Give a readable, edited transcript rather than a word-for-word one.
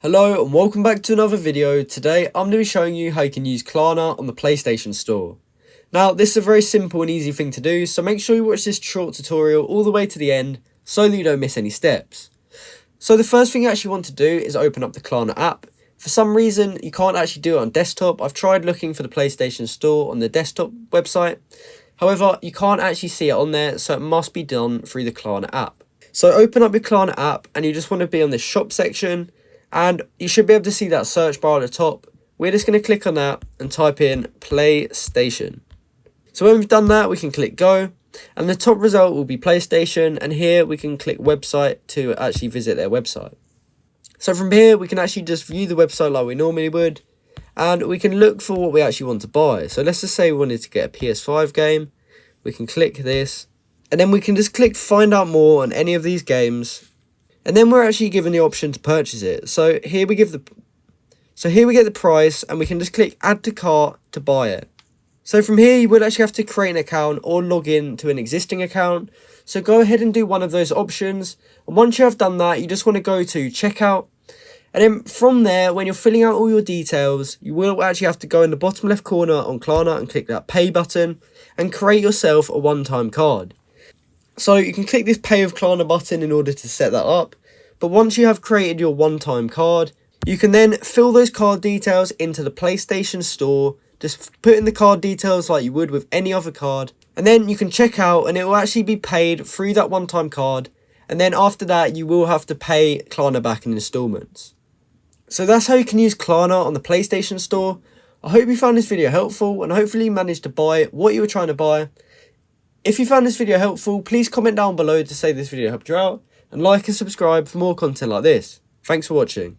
Hello and welcome back to another video. Today I'm going to be showing you how you can use Klarna on the PlayStation Store. Now this is a very simple and easy thing to do, so make sure you watch this short tutorial all the way to the end so that you don't miss any steps. So the first thing you actually want to do is open up the Klarna app. For some reason you can't actually do it on desktop. I've tried looking for the PlayStation Store on the desktop website. However, you can't actually see it on there, so it must be done through the Klarna app. So open up your Klarna app and you just want to be on the shop section. And you should be able to see that search bar at the top. We're just going to click on that and type in PlayStation. So when we've done that, we can click go. And the top result will be PlayStation. And here we can click website to actually visit their website. So from here, we can actually just view the website like we normally would. And we can look for what we actually want to buy. So let's just say we wanted to get a PS5 game. We can click this. And then we can just click find out more on any of these games. And then we're actually given the option to purchase it. So here we get the price and we can just click add to cart to buy it. So from here you would actually have to create an account or log in to an existing account. So go ahead and do one of those options. And once you have done that, you just want to go to checkout. And then from there, when you're filling out all your details, you will actually have to go in the bottom left corner on Klarna and click that pay button and create yourself a one-time card. So you can click this pay with Klarna button in order to set that up. But once you have created your one-time card, you can then fill those card details into the PlayStation Store. Just put in the card details like you would with any other card. And then you can check out and it will actually be paid through that one-time card. And then after that, you will have to pay Klarna back in installments. So that's how you can use Klarna on the PlayStation Store. I hope you found this video helpful and hopefully you managed to buy what you were trying to buy. If you found this video helpful, please comment down below to say this video helped you out, and like and subscribe for more content like this. Thanks for watching.